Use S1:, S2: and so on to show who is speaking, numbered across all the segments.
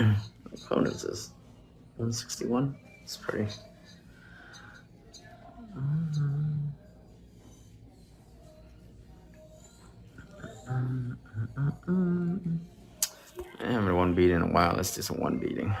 S1: What phone is this? 161? It's pretty. I haven't one beat in a while. Let's do some one beating.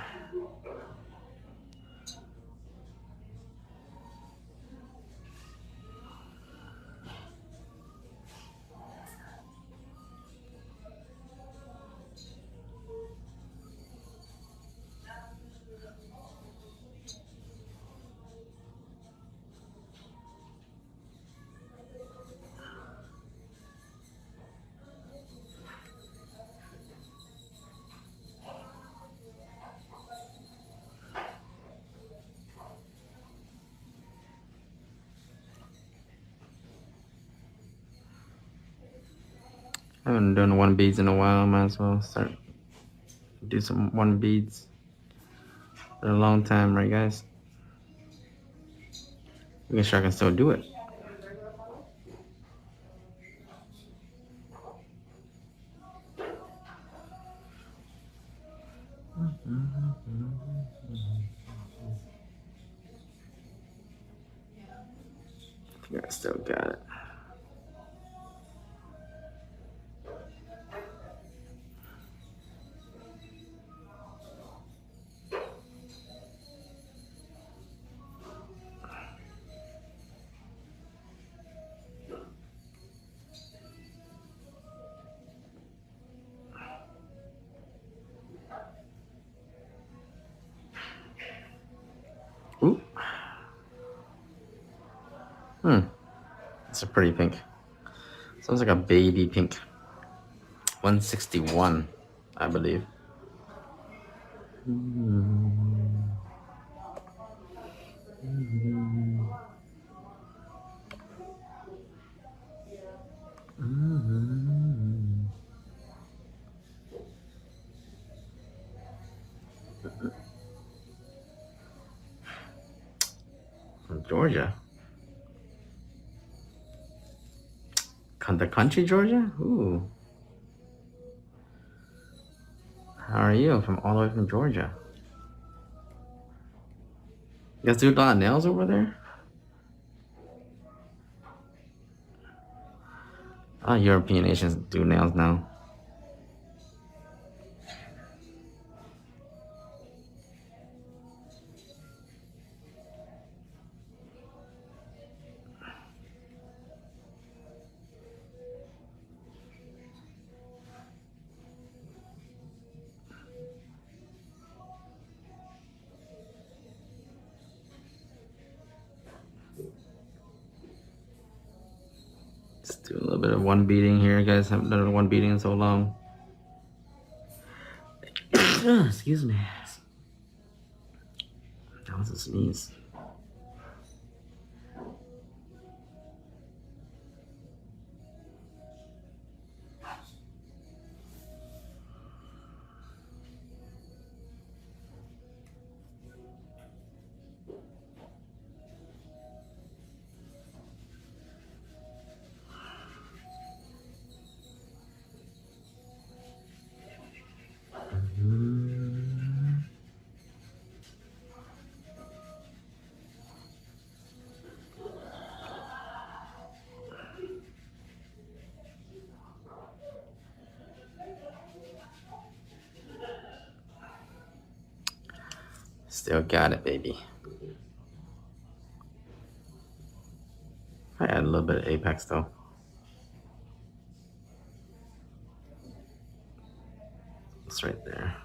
S1: I haven't done one beads in a while. Might as well start do some one beads. For a long time, right, guys? Make sure I can still do it. I think I still got it. Ooh. It's a pretty pink. Sounds like a baby pink. 161, I believe. From Georgia. The country, Georgia? Ooh. How are you? From all the way from Georgia. You guys do a lot of nails over there? A lot of European nations do nails now. Let's do a little bit of one beating here, guys. Haven't done one beating in so long. Excuse me. That was a sneeze. Still got it, baby. I add a little bit of apex though. It's right there.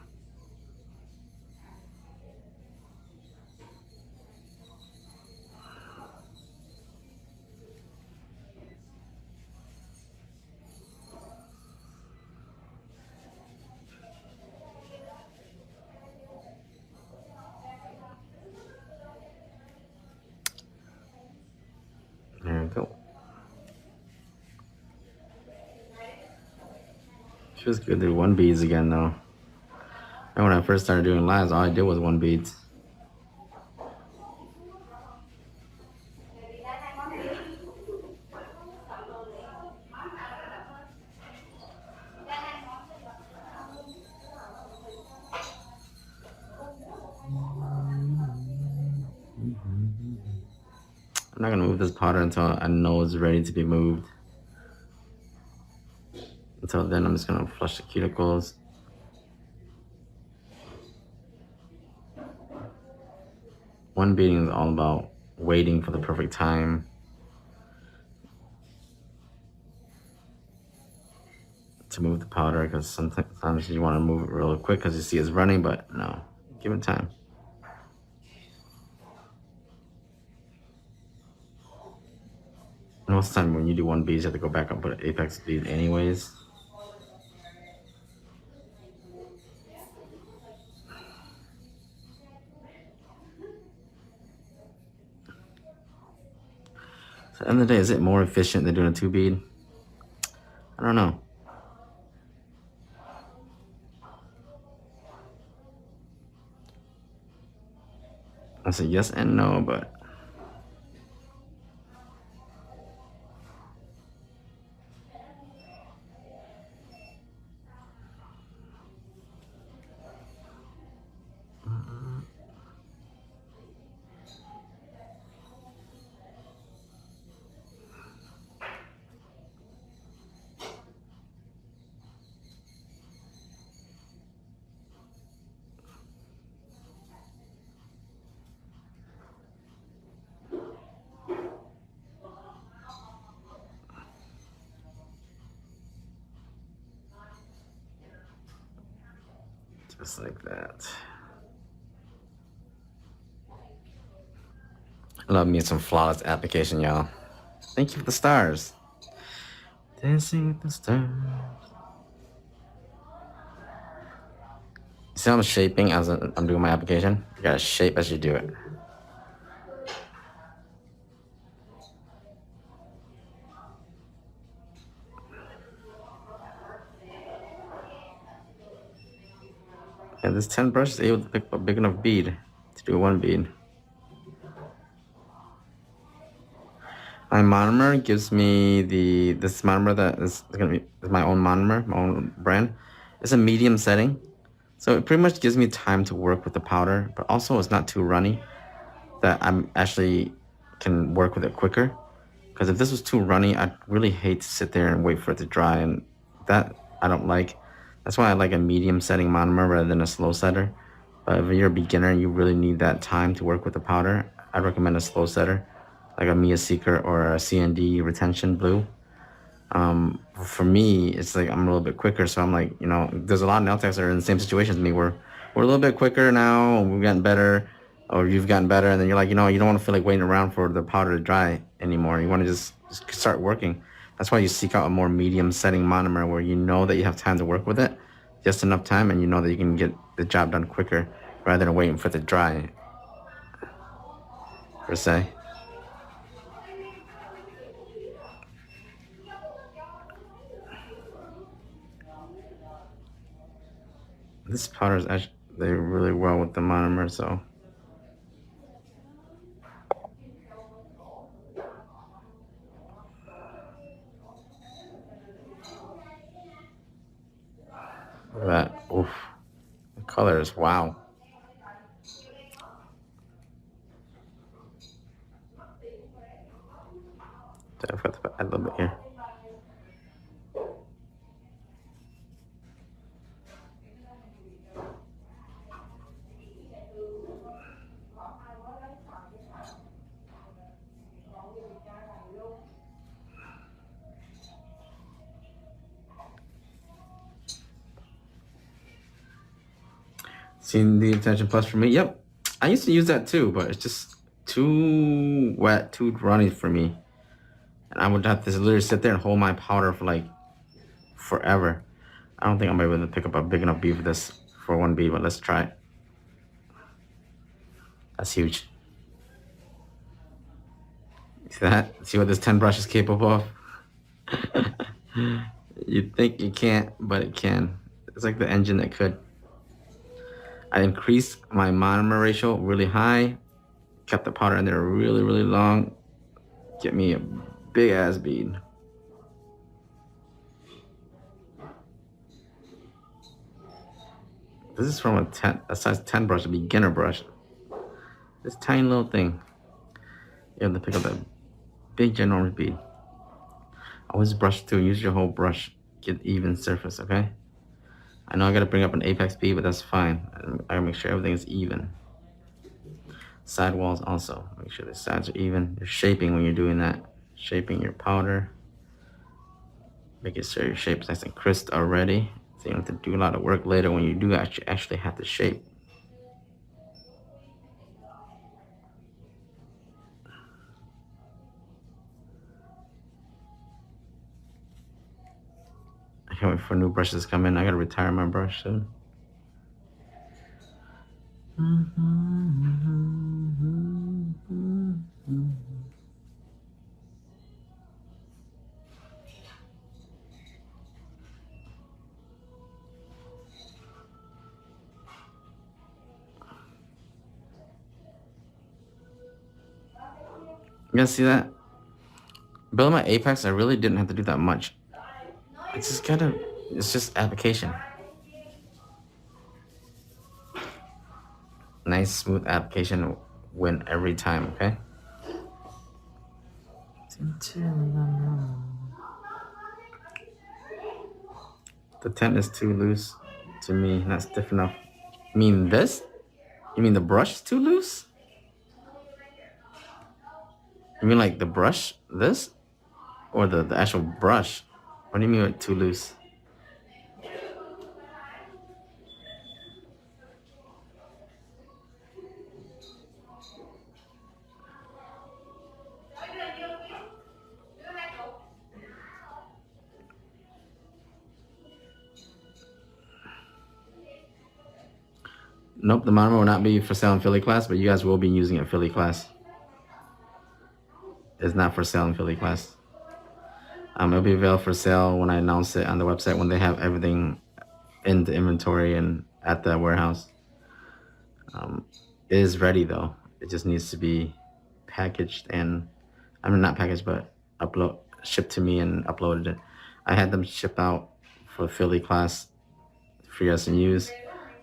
S1: There we go. Feels good to do one beads again though. And when I first started doing lives, all I did was one beads. I'm not gonna move this powder until I know it's ready to be moved. Until then, I'm just gonna flush the cuticles. One beating is all about waiting for the perfect time to move the powder, because sometimes you want to move it real quick because you see it's running, but no, give it time. Most of the time when you do one bead, you have to go back and put an apex bead anyways. So at the end of the day, is it more efficient than doing a 2-bead? I don't know. I say yes and no, but just like that. Love me some flawless application, y'all. Thank you for the stars. Dancing with the stars. See how I'm shaping as I'm doing my application? You gotta shape as you do it. Yeah, this 10 brush is able to pick up a big enough bead to do one bead. My monomer gives me this monomer that is gonna be my own monomer, my own brand. It's a medium setting, so it pretty much gives me time to work with the powder, but also it's not too runny, that I'm actually can work with it quicker. Because if this was too runny, I'd really hate to sit there and wait for it to dry, and that I don't like. That's why I like a medium setting monomer rather than a slow setter. But if you're a beginner and you really need that time to work with the powder, I'd recommend a slow setter, like a Mia Seeker or a CND Retention Blue. For me, it's like I'm a little bit quicker, so I'm like, you know, there's a lot of nail techs that are in the same situation as me, where we're a little bit quicker now, and we've gotten better, or you've gotten better, and then you're like, you know, you don't want to feel like waiting around for the powder to dry anymore. You want to just start working. That's why you seek out a more medium setting monomer, where you know that you have time to work with it, just enough time, and you know that you can get the job done quicker rather than waiting for it to dry, per se. This powder is actually they really well with the monomer, so. Look at that. Oof. The colors, wow. I've got to add a little bit here. Seen the Intention Plus for me? Yep. I used to use that too, but it's just too wet, too runny for me. And I would have to literally sit there and hold my powder for like forever. I don't think I'm able to pick up a big enough bead for this for one bead, but let's try it. That's huge. See that? See what this 10 brush is capable of? You'd think you can't, but it can. It's like the engine that could. I increased my monomer ratio really high, kept the powder in there really, really long, get me a big ass bead. This is from a size 10 brush, a beginner brush. This tiny little thing. You have to pick up that big ginormous bead. Always brush through. Use your whole brush. Get even surface, okay? I know I gotta bring up an apex bead, but that's fine. I gotta make sure everything is even. Side walls also. Make sure the sides are even. You're shaping when you're doing that. Shaping your powder. Making sure your shape's nice and crisp already. So you don't have to do a lot of work later when you do actually have to shape. I can't wait for new brushes to come in. I gotta retire my brush soon. You guys see that? Building my apex, I really didn't have to do that much. It's just application. Nice smooth application win every time, okay? The tent is too loose to me, not stiff enough. You mean this? You mean the brush is too loose? You mean like the brush, this? Or the actual brush? What do you mean with too loose? Nope, the monomer will not be for sale in Philly class, but you guys will be using it in Philly class. It's not for sale in Philly class. It'll be available for sale when I announce it on the website, when they have everything in the inventory and at the warehouse. It is ready though. It just needs to be packaged and, I mean not packaged, but shipped to me and uploaded it. I had them ship out for Philly class for you guys to use.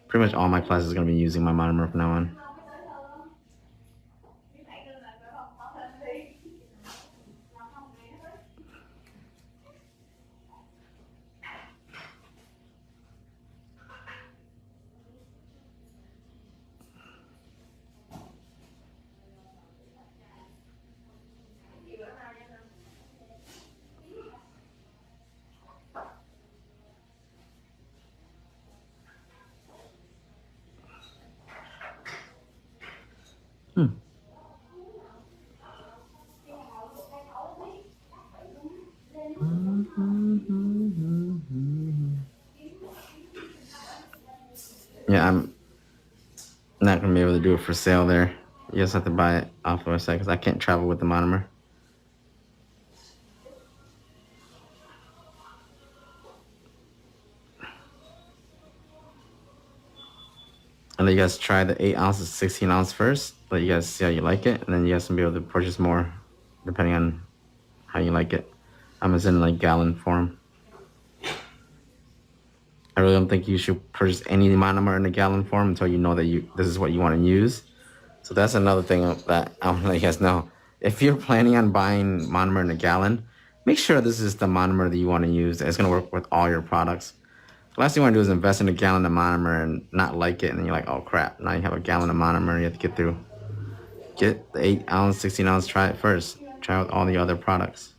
S1: Pretty much all my classes are going to be using my monomer from now on. Yeah, I'm not going to be able to do it for sale there. You just have to buy it off the website because I can't travel with the monomer. And then you guys try the 8 ounces, 16 ounce first. Let you guys see how you like it. And then you guys can be able to purchase more depending on how you like it. I'm in like gallon form. I really don't think you should purchase any monomer in a gallon form until you know that this is what you want to use. So that's another thing that I want to let you guys know. If you're planning on buying monomer in a gallon, make sure this is the monomer that you want to use. It's going to work with all your products. The last thing you want to do is invest in a gallon of monomer and not like it, and then you're like, oh crap, now you have a gallon of monomer you have to get through. Get the 8 ounce, 16 ounce, try it first. Try with all the other products.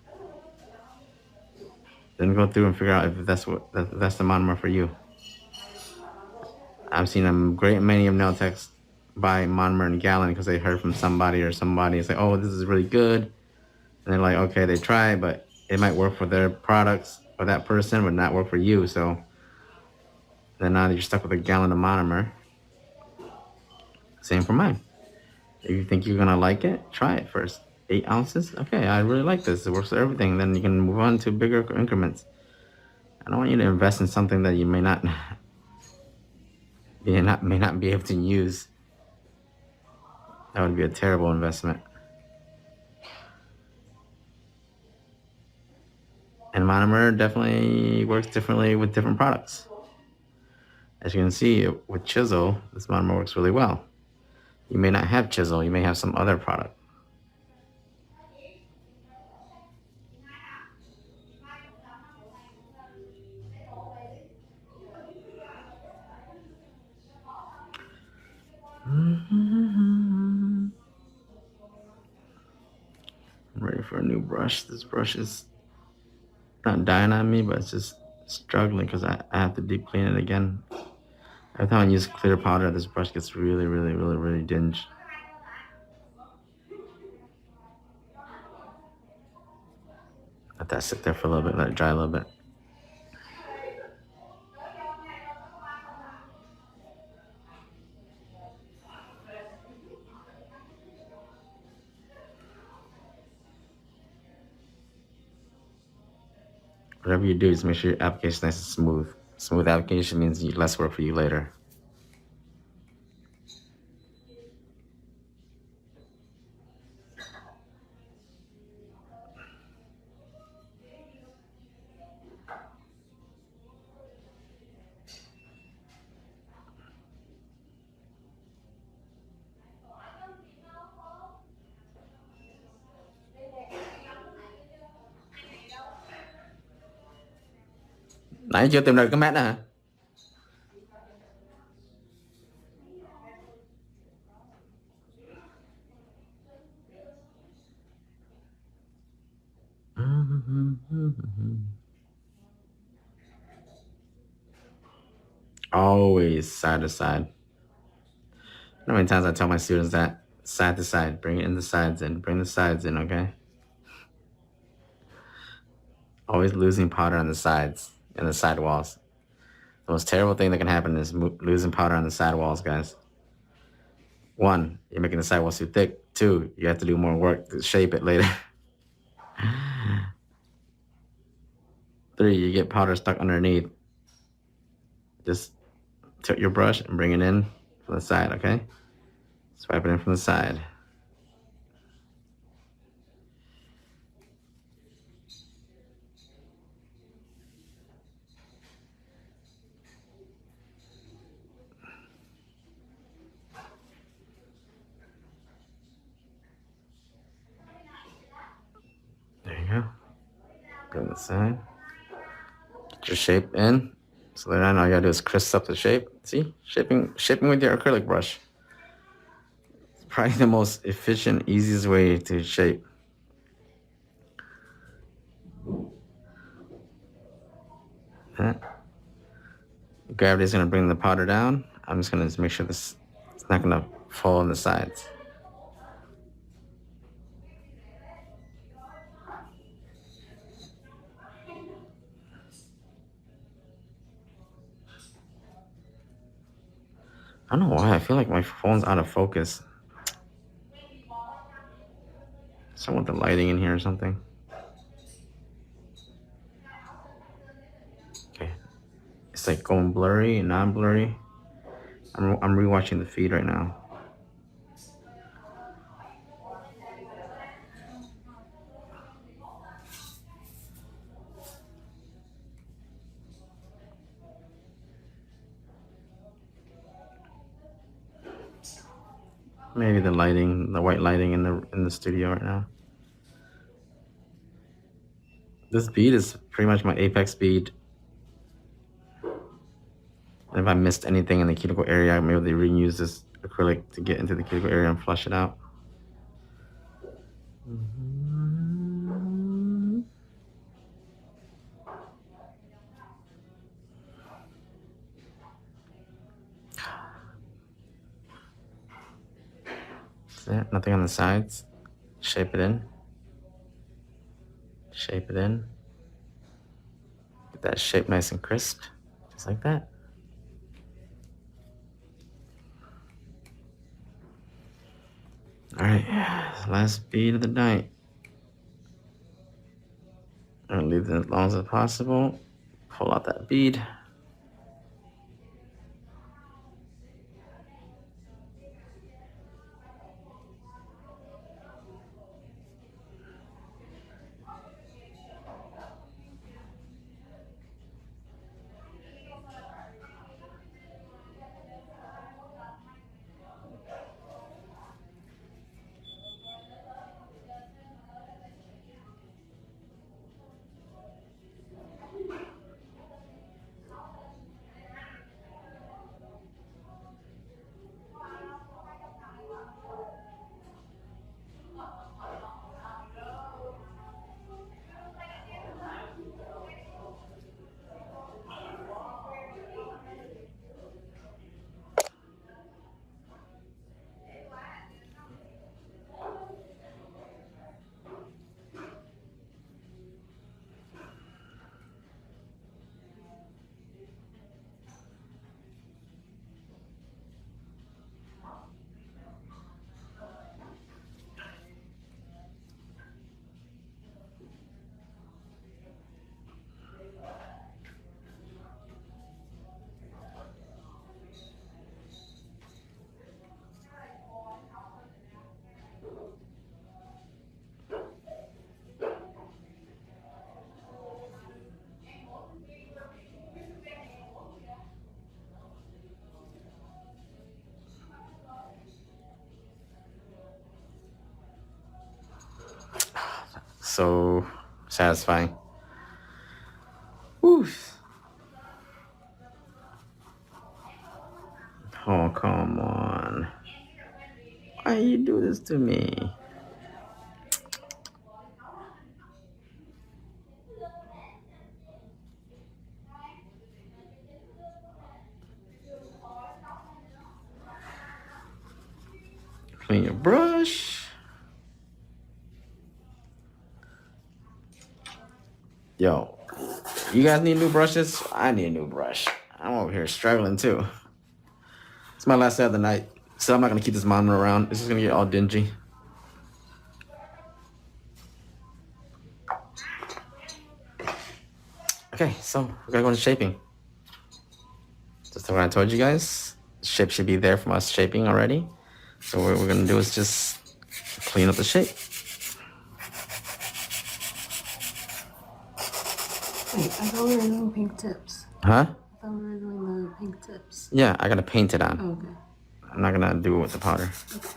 S1: Then go through and figure out if that's the monomer for you. I've seen a great many of nail techs buy monomer in a gallon because they heard from somebody and say, oh, this is really good. And they're like, okay, they try, but it might work for their products or that person, but not work for you. So then now you're stuck with a gallon of monomer. Same for mine. If you think you're gonna like it, try it first. 8 ounces? Okay, I really like this. It works for everything. Then you can move on to bigger increments. I don't want you to invest in something that you may not be able to use. That would be a terrible investment. And monomer definitely works differently with different products. As you can see, with chisel, this monomer works really well. You may not have chisel, you may have some other product. ready for a new brush. This brush is not dying on me, but it's just struggling because I have to deep clean it again. Every time I use clear powder, this brush gets really dingy. Let that sit there for a little bit, let it dry a little bit. Whatever you do, just make sure your application is nice and smooth. Smooth application means less work for you later. Nãy chưa tìm được cái mát hả? Always side to side. How many times I tell my students that? Side to side, bring it in the sides in, bring the sides in, okay? Always losing powder on the sides and the side walls. The most terrible thing that can happen is losing powder on the side walls, guys. 1, you're making the side walls too thick. 2, you have to do more work to shape it later. 3, you get powder stuck underneath. Just tilt your brush and bring it in from the side, okay? Swipe it in from the side. There you go. Go to the side. Get your shape in. So later on, all you gotta do is crisp up the shape. See? Shaping with your acrylic brush. It's probably the most efficient, easiest way to shape. Gravity is gonna bring the powder down. I'm just gonna make sure it's not gonna fall on the sides. I don't know why, I feel like my phone's out of focus. Something with the lighting in here or something. Okay. It's like going blurry and non-blurry. I'm rewatching the feed right now. Maybe the lighting, the white lighting in the studio right now. This bead is pretty much my apex bead. And if I missed anything in the cuticle area, I'm able to reuse this acrylic to get into the cuticle area and flush it out. That's it. Nothing on the sides. Shape it in. Shape it in. Get that shape nice and crisp, just like that. All right, last bead of the night. I'm gonna leave it as long as possible. Pull out that bead. so satisfying. Whew. Oh, come on. Why you do this to me? Clean your brush. Yo, you guys need new brushes? I need a new brush. I'm over here struggling too. It's my last day of the night, so I'm not gonna keep this monitor around. It's just gonna get all dingy. Okay, so we're gonna go into shaping. Just like what I told you guys, the shape should be there from us shaping already. So what we're gonna do is just clean up the shape.
S2: Wait, I thought we were doing pink tips.
S1: Huh?
S2: I thought we were doing the pink tips.
S1: Yeah, I gotta paint it on.
S2: Oh, okay.
S1: I'm not gonna do it with the powder.
S2: Okay.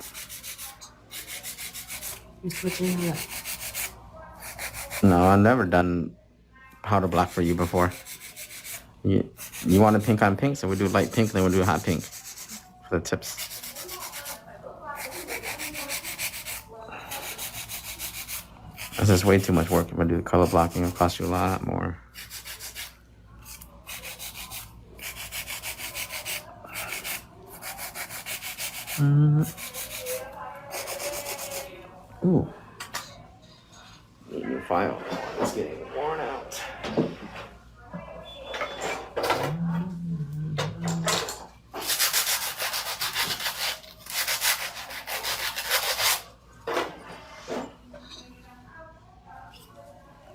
S2: You're switching it up.
S1: No, I've never done powder block for you before. You want a pink on pink, so we do light pink, then we'll do hot pink for the tips. This is way too much work. If I do the color blocking, it'll cost you a lot more. Ooh. Need a new file. It's getting worn out.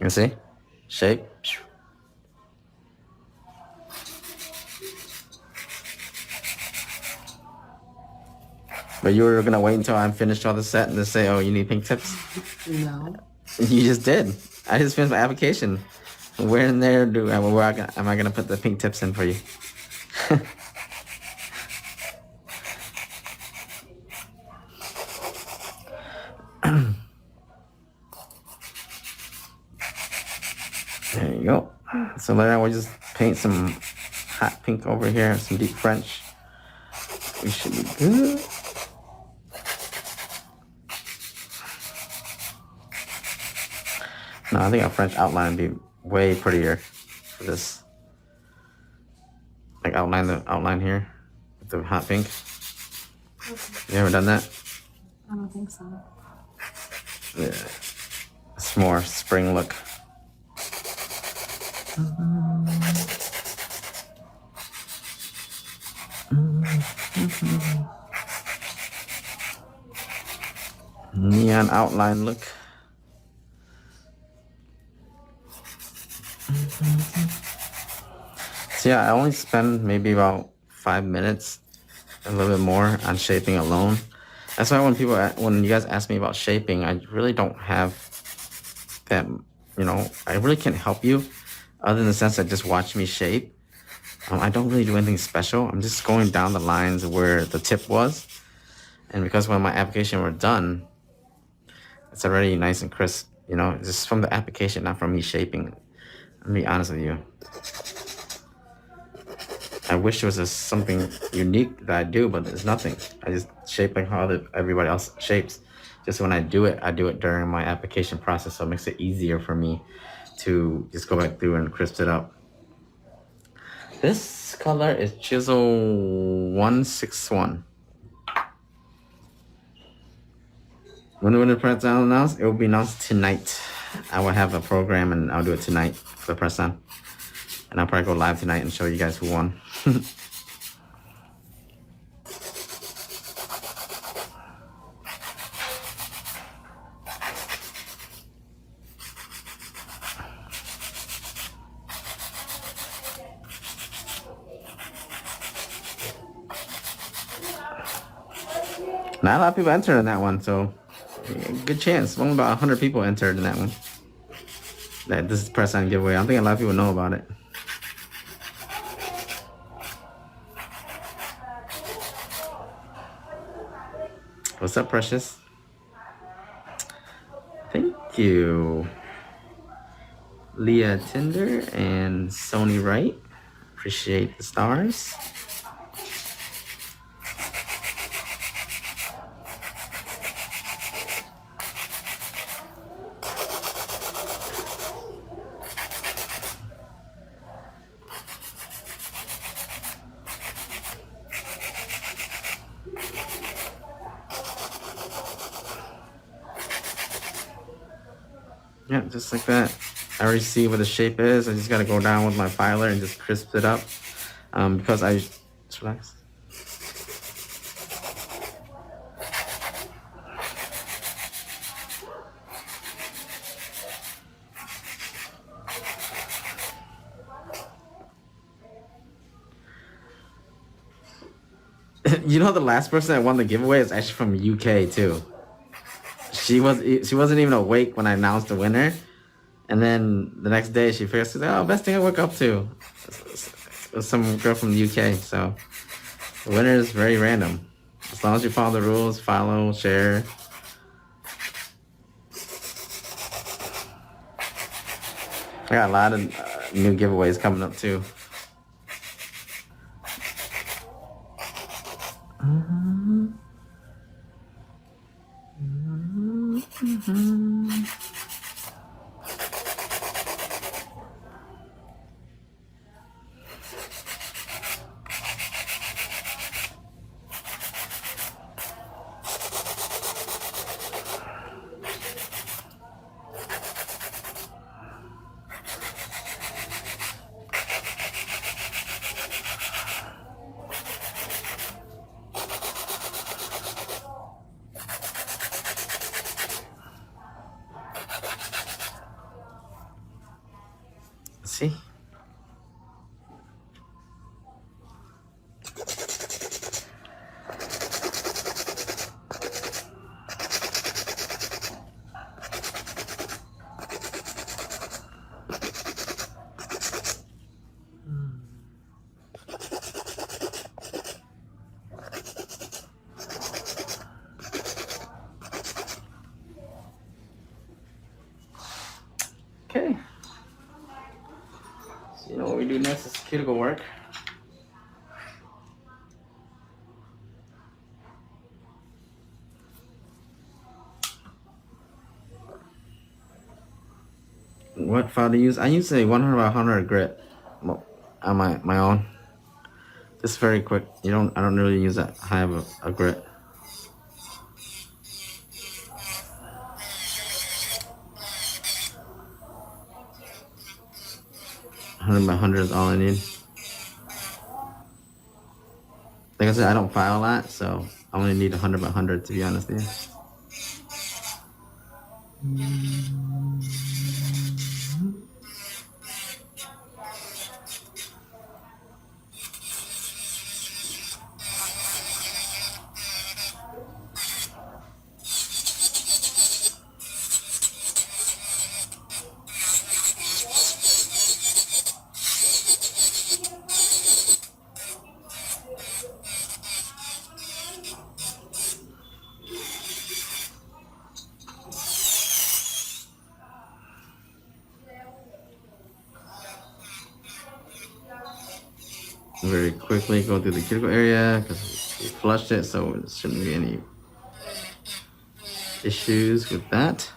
S1: You see? Shape. But you were gonna wait until I'm finished all the set and then say, oh, you need pink tips?
S2: No.
S1: You just did. I just finished my application. Where in there am I gonna put the pink tips in for you? There you go. So later we'll just paint some hot pink over here, some deep French. We should be good. No, I think a French outline would be way prettier for this. Like outline the outline here with the hot pink.
S2: Okay.
S1: You ever done that?
S2: I don't think so.
S1: Yeah. It's more spring look. Neon outline look. So yeah, I only spend maybe about 5 minutes, a little bit more, on shaping alone. That's why when you guys ask me about shaping, I really don't have that, I really can't help you other than the sense that just watch me shape. I don't really do anything special. I'm just going down the lines where the tip was. And because when my application were done, it's already nice and crisp, just from the application, not from me shaping. I'll be honest with you. I wish there was something unique that I do, but there's nothing. I just shape like how everybody else shapes. Just when I do it during my application process, so it makes it easier for me to just go back through and crisp it up. This color is Chisel 161. When the winner press down announced, it will be announced tonight. I will have a program and I'll do it tonight for the press down. And I'll probably go live tonight and show you guys who won. Not a lot of people entered in that one, so good chance. Only about 100 people entered in that one. This is press on giveaway. I don't think a lot of people know about it. What's up, Precious? you, Leah Tinder and Sony Wright. Appreciate the stars. Yeah, just like that. I already see what the shape is. I just gotta go down with my filer and just crisp it up. Because I just relax. You know, the last person that won the giveaway is actually from UK too. She wasn't even awake when I announced the winner, and then the next day she figures, oh, best thing I woke up to. It was some girl from the UK. So the winner is very random. As long as you follow the rules, follow, share. I got a lot of new giveaways coming up too. See? Okay. So you know what we do next is cuticle work. What file to use? I use a 100 by 100 grit on my own. Just very quick. I don't really use that high of a grit. Hundred by 100 is all I need. Like I said, I don't file a lot, so I only need 100 by 100 to be honest with you. Very quickly go through the cuticle area because we flushed it, so there shouldn't be any issues with that.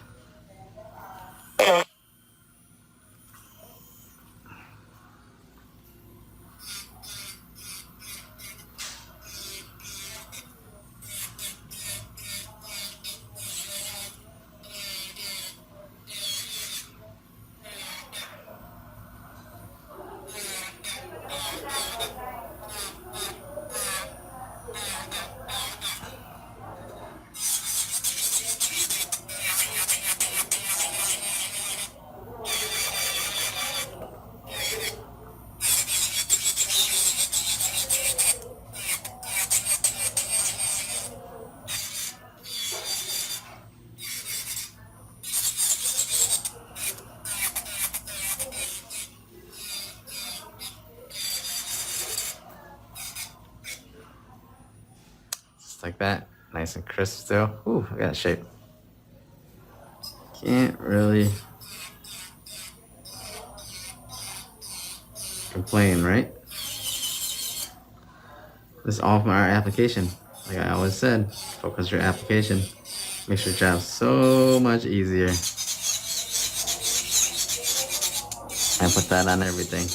S1: Just like that. Nice and crisp still. Ooh, I got shape. Can't really complain, right? This is all from our application. Like I always said, focus your application. Makes your job so much easier. And put that on everything.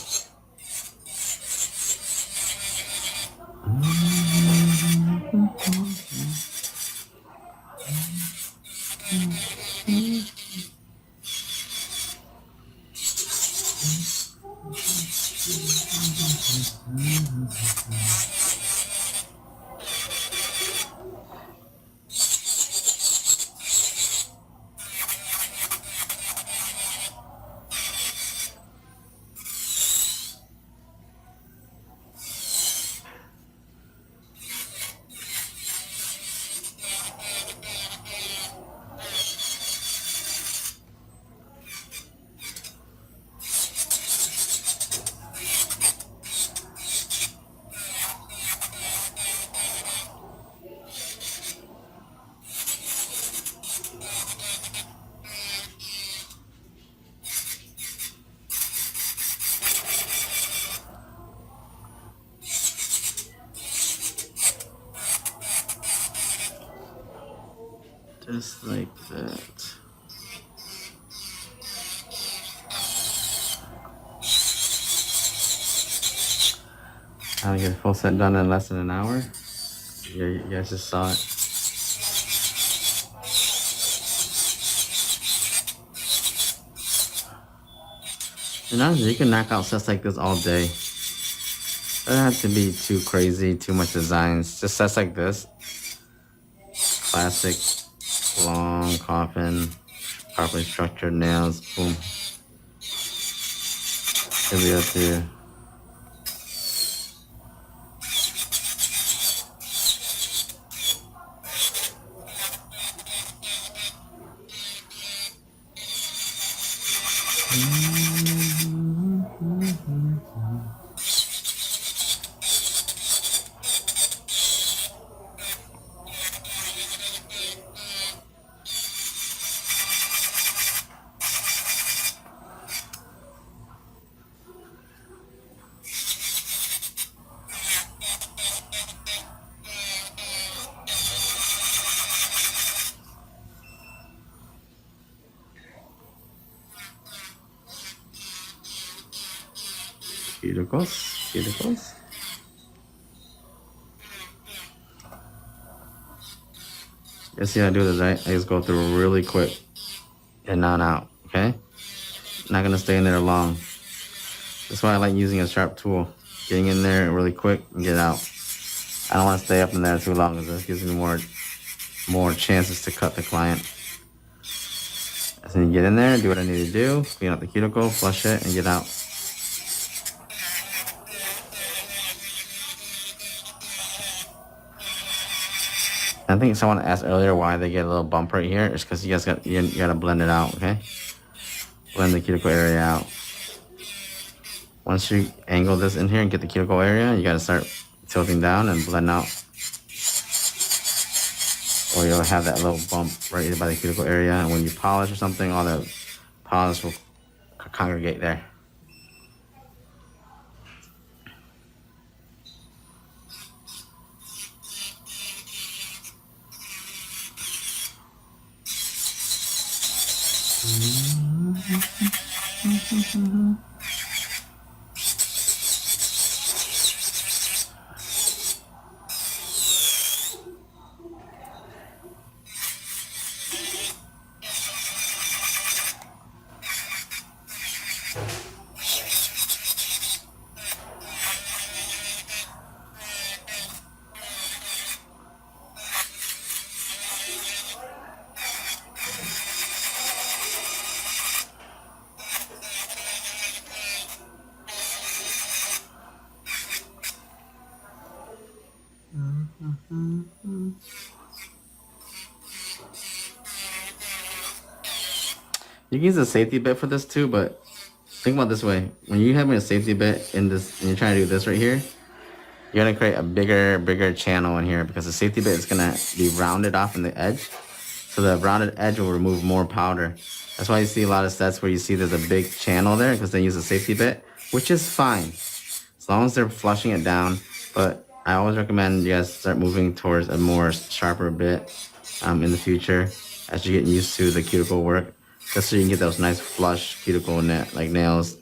S1: Just like that. I'll get a full set done in less than an hour. You guys just saw it. And honestly, you can knock out sets like this all day. It doesn't have to be too crazy, too much designs. Just sets like this. Classic, long coffin, properly structured nails, boom. It'll be up to you. Cuticles, cuticles. You see how I do this, right? I just go through really quick and not out, okay? Not gonna stay in there long. That's why I like using a sharp tool. Getting in there really quick and get out. I don't want to stay up in there too long because this gives me more chances to cut the client. So you get in there, do what I need to do, clean out the cuticle, flush it, and get out. I think someone asked earlier why they get a little bump right here. It's because you gotta blend it out, okay? Blend the cuticle area out. Once you angle this in here and get the cuticle area, you gotta start tilting down and blend out. Or you'll have that little bump right by the cuticle area, and when you polish or something, all the polish will congregate there. You can use a safety bit for this too, but think about it this way. When you have a safety bit in this, and you're trying to do this right here, you're gonna create a bigger channel in here because the safety bit is gonna be rounded off in the edge. So the rounded edge will remove more powder. That's why you see a lot of sets where you see there's a big channel there because they use a safety bit, which is fine as long as they're flushing it down. But I always recommend you guys start moving towards a more sharper bit in the future as you get used to the cuticle work, just so you can get those nice flush cuticle nails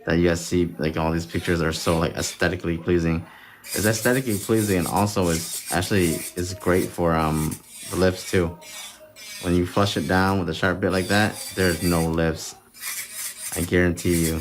S1: that you guys see. Like all these pictures are so like aesthetically pleasing. It's aesthetically pleasing, and also is great for the lips too. When you flush it down with a sharp bit like that, there's no lips. I guarantee you.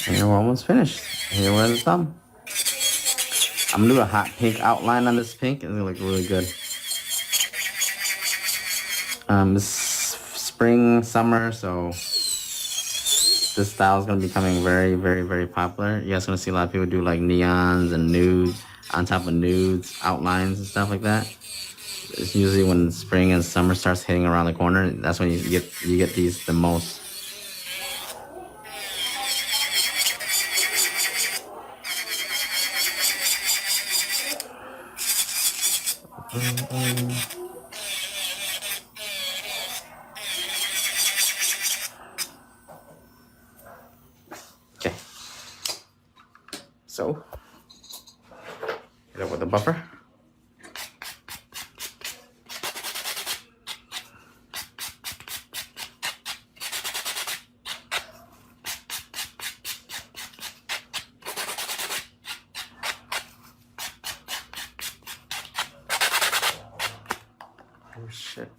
S1: And we're almost finished. Here we're at the thumb. I'm gonna do a hot pink outline on this pink. It's gonna look really good. It's spring, summer, so this style is gonna be becoming very, very, very popular. You guys gonna see a lot of people do like neons and nudes on top of nudes, outlines and stuff like that. It's usually when spring and summer starts hitting around the corner. That's when you get these the most. Okay. So, hit it with a buffer. Oh shit.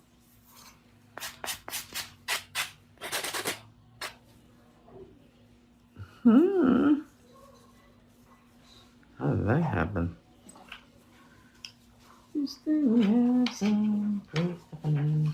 S1: How did that happen? You still have some proof happening.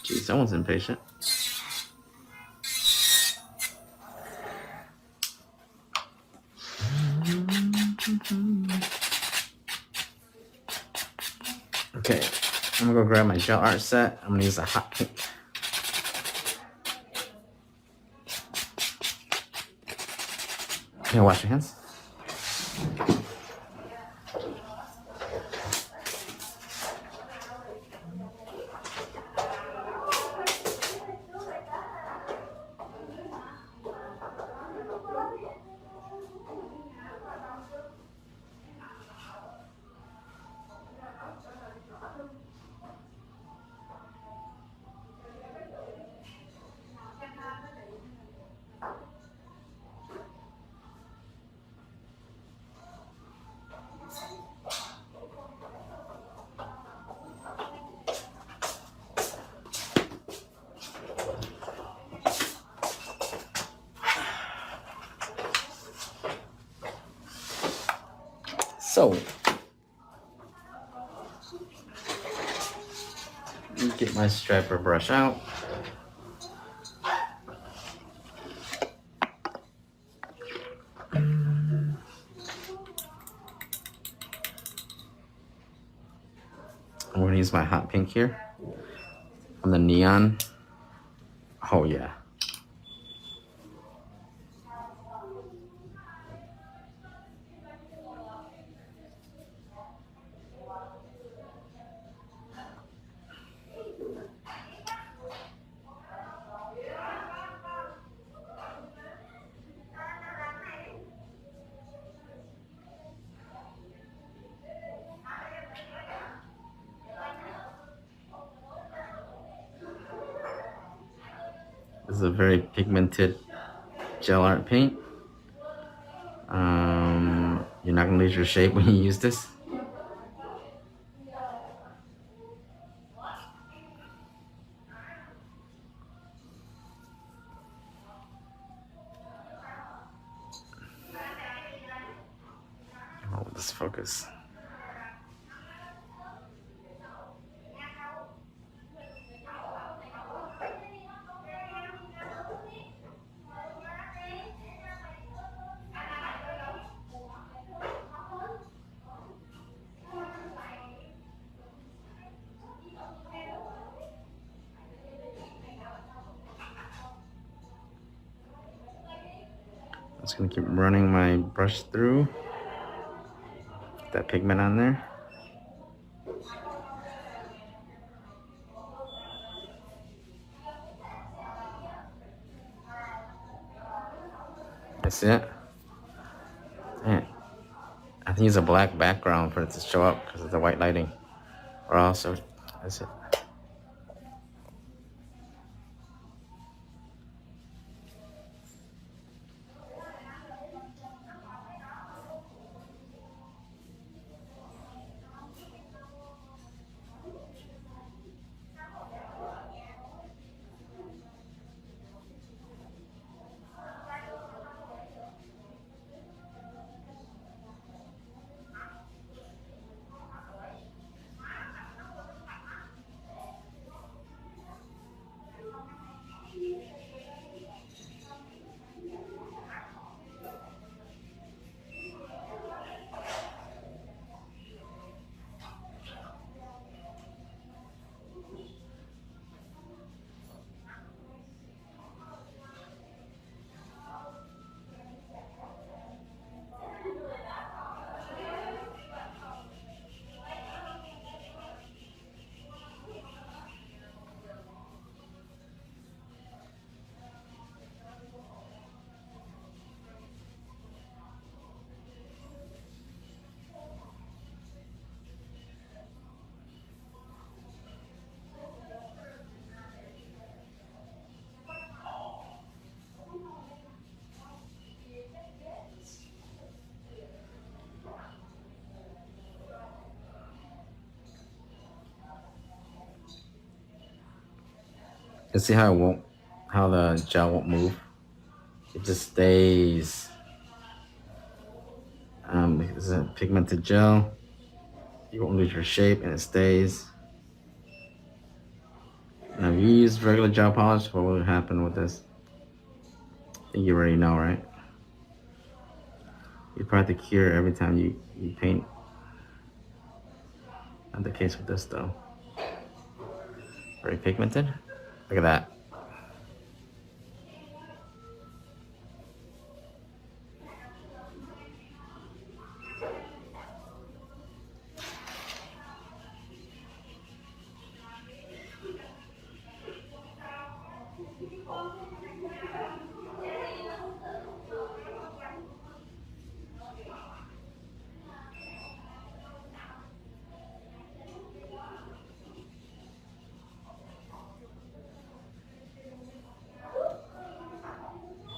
S1: Gee, someone's impatient. Okay, I'm gonna go grab my gel art set. I'm gonna use a hot pink. Okay, wash your hands. So, let me get my striper brush out. I'm gonna use my hot pink here from the neon. Oh yeah. This is a very pigmented gel art paint. You're not gonna lose your shape when you use this. Oh, this focus. I'm just gonna keep running my brush through. Get that pigment on there. That's it. Man, I think use a black background for it to show up because of the white lighting. Or also, that's it. You see how how the gel won't move? It just stays. This is a pigmented gel. You won't lose your shape and it stays. Now, if you use regular gel polish, what will happen with this? I think you already know, right? You probably have to cure every time you paint. Not the case with this though. Very pigmented. Look at that.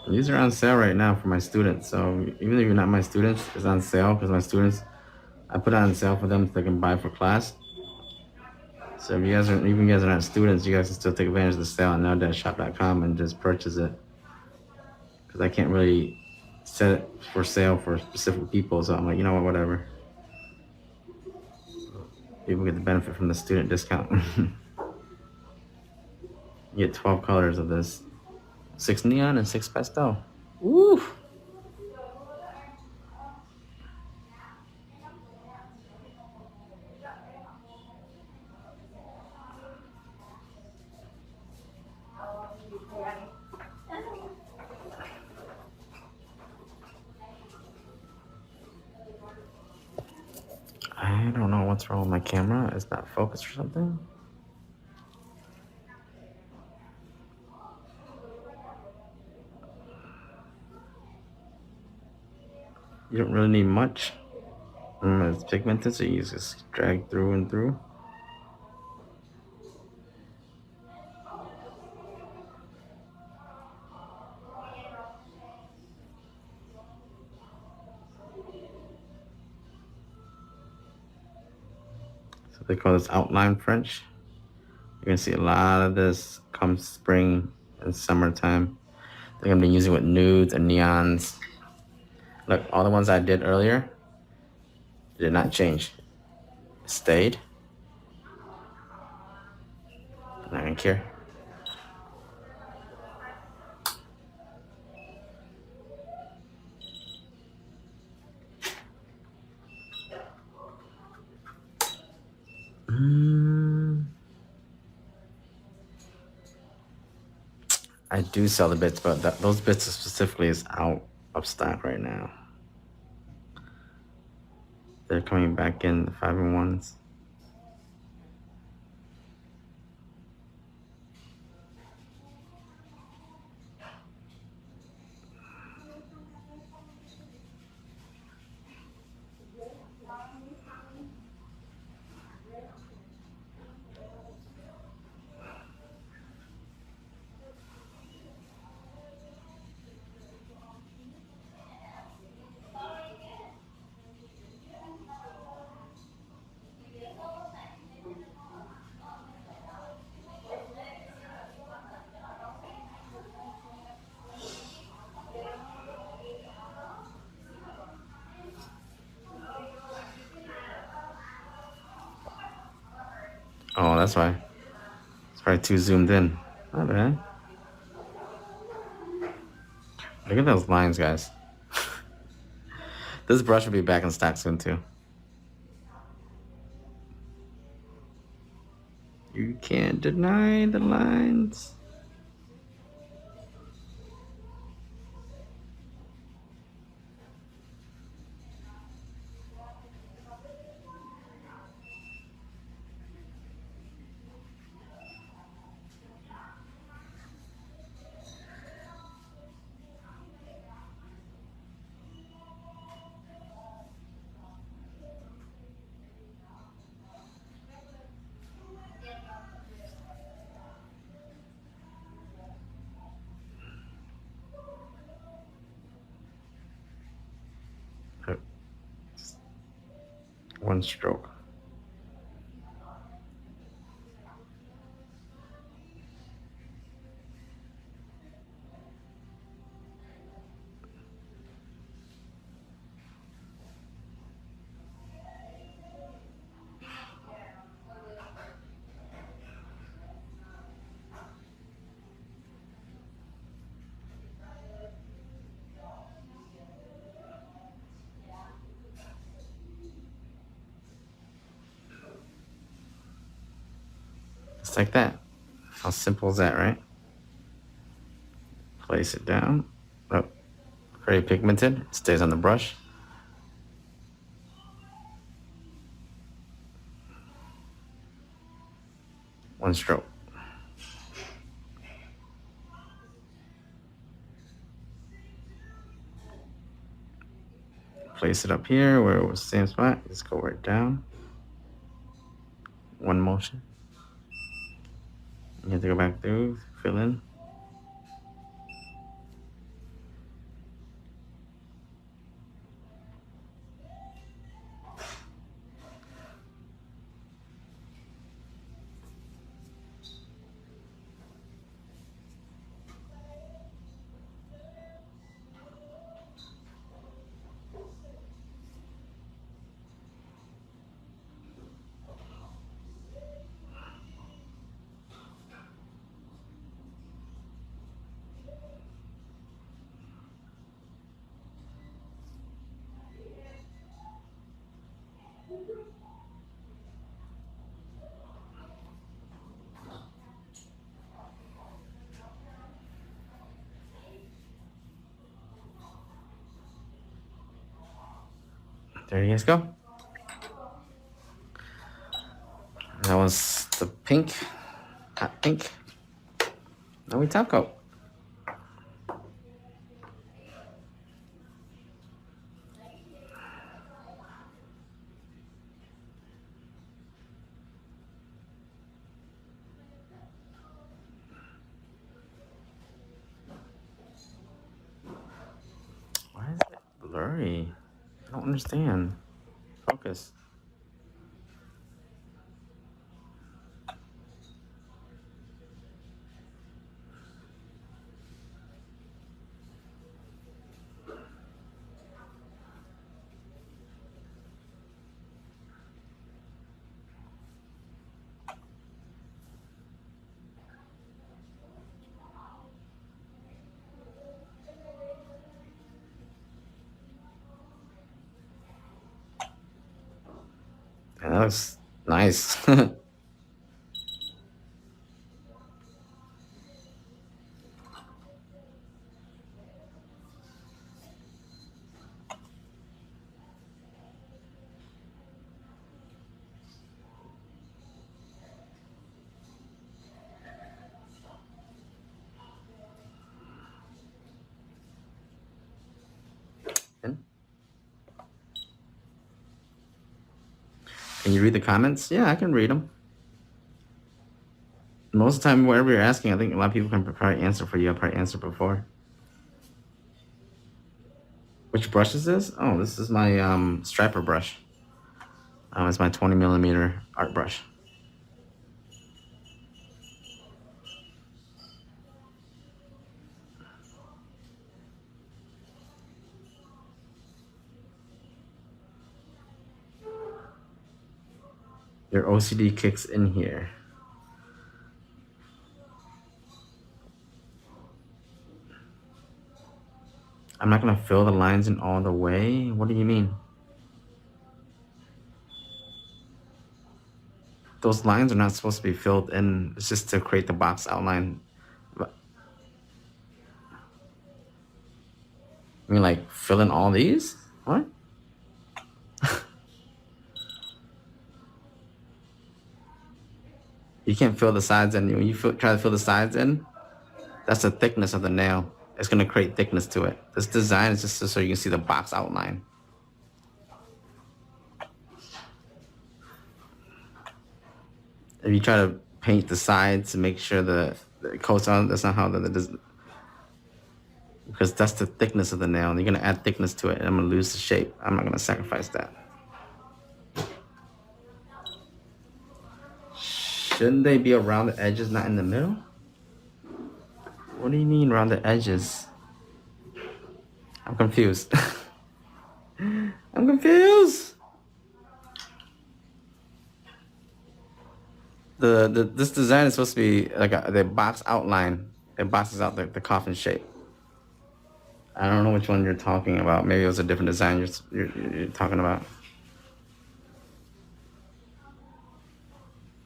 S1: These are on sale right now for my students. So even if you're not my students, it's on sale because my students, I put it on sale for them so they can buy for class. So if you guys are, even if you guys are not students, you guys can still take advantage of the sale on now-shop.com and just purchase it. Because I can't really set it for sale for specific people. So I'm like, you know what, whatever. People get the benefit from the student discount. You get 12 colors of this. 6 neon and 6 pastel. Woo! I don't know what's wrong with my camera. It's not focused or something. You don't really need much. It's pigmented, so you just drag through and through. So they call this outline French. You're gonna see a lot of this come spring and summertime. They're gonna be using with nudes and neons. Look, all the ones I did earlier did not change. It stayed. I'm not gonna care. I do sell the bits, but those bits specifically is out of stock right now. They're coming back in the 5-in-1s. Oh, that's why. It's probably too zoomed in. Not bad. Look at those lines, guys. This brush will be back in stock soon, too. You can't deny the lines. One stroke. Just like that. How simple is that, right? Place it down. Oh, very pigmented. It stays on the brush. One stroke. Place it up here where it was the same spot. Just go right down. One motion. You have to go back through, fill in. There you guys go. That was the pink, hot pink. Now we top coat. Why is it blurry? I don't understand. Focus. Yeah, that looks nice. Can you read the comments? Yeah, I can read them. Most of the time, whatever you're asking, I think a lot of people can probably answer for you. I've probably answered before. Which brush is this? Oh, this is my striper brush. It's my 20 millimeter art brush. Your OCD kicks in here. I'm not gonna fill the lines in all the way. What do you mean? Those lines are not supposed to be filled in. It's just to create the box outline. But, I mean, like fill in all these? What? You can't fill the sides in. When you try to fill the sides in, that's the thickness of the nail. It's gonna create thickness to it. This design is just so you can see the box outline. If you try to paint the sides to make sure the coat's on, that's not how because that's the thickness of the nail. And you're gonna add thickness to it, and I'm gonna lose the shape. I'm not gonna sacrifice that. Shouldn't they be around the edges, not in the middle? What do you mean around the edges? I'm confused. I'm confused. This design is supposed to be like the box outline. It boxes out the coffin shape. I don't know which one you're talking about. Maybe it was a different design you're talking about.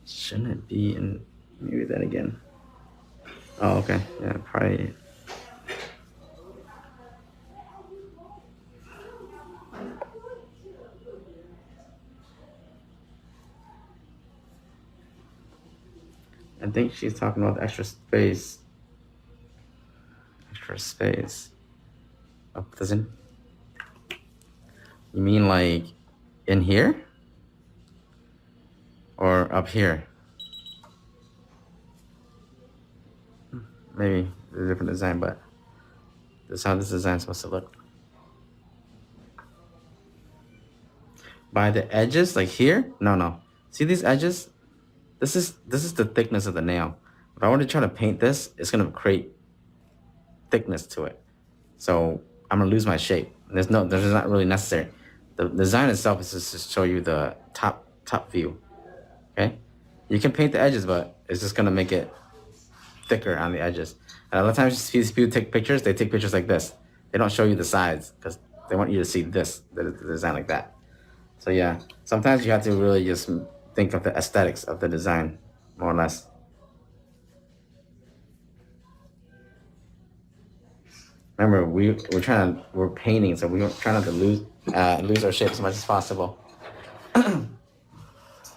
S1: Shouldn't it be in? Maybe that again. Oh, okay. Yeah, probably. I think she's talking about extra space. Extra space. Oh, doesn't? You mean like in here? Or up here? Maybe a different design, but this is how this design is supposed to look. By the edges, like here? No. See these edges? This is the thickness of the nail. If I were to try to paint this, it's gonna create thickness to it. So I'm gonna lose my shape. There's not really necessary. The design itself is just to show you the top view. Okay? You can paint the edges, but it's just gonna make it thicker on the edges. And a lot of times people take pictures, they take pictures like this. They don't show you the sides because they want you to see the design like that. So yeah, sometimes you have to really just think of the aesthetics of the design, more or less. Remember, we're painting, so we're trying not to lose our shape as much as possible.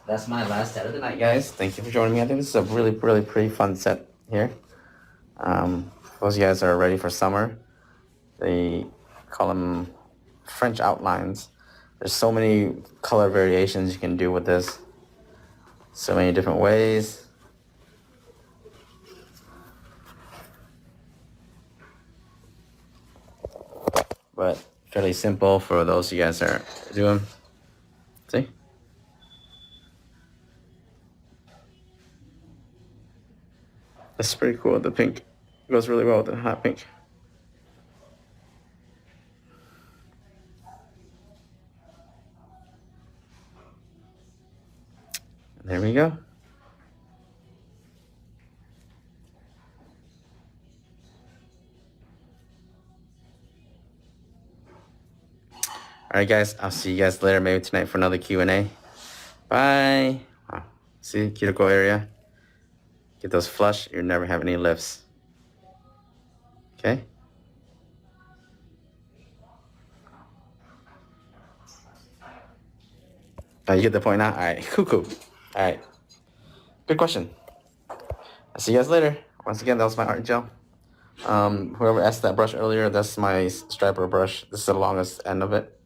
S1: That's my last set of the night, guys. Thank you for joining me. I think this is a really, really pretty fun set here. Those you guys are ready for summer. They call them French outlines. There's so many color variations you can do with this. So many different ways. But fairly simple for those you guys are doing. See? That's pretty cool. The pink goes really well with the hot pink. And there we go. All right, guys. I'll see you guys later, maybe tonight for another Q&A. Bye. Wow. See, cuticle area. Get those flush. You never have any lifts. Okay? You get the point now? All right. Cool. All right. Good question. I'll see you guys later. Once again, that was my art gel. Whoever asked that brush earlier, that's my striper brush. This is the longest end of it.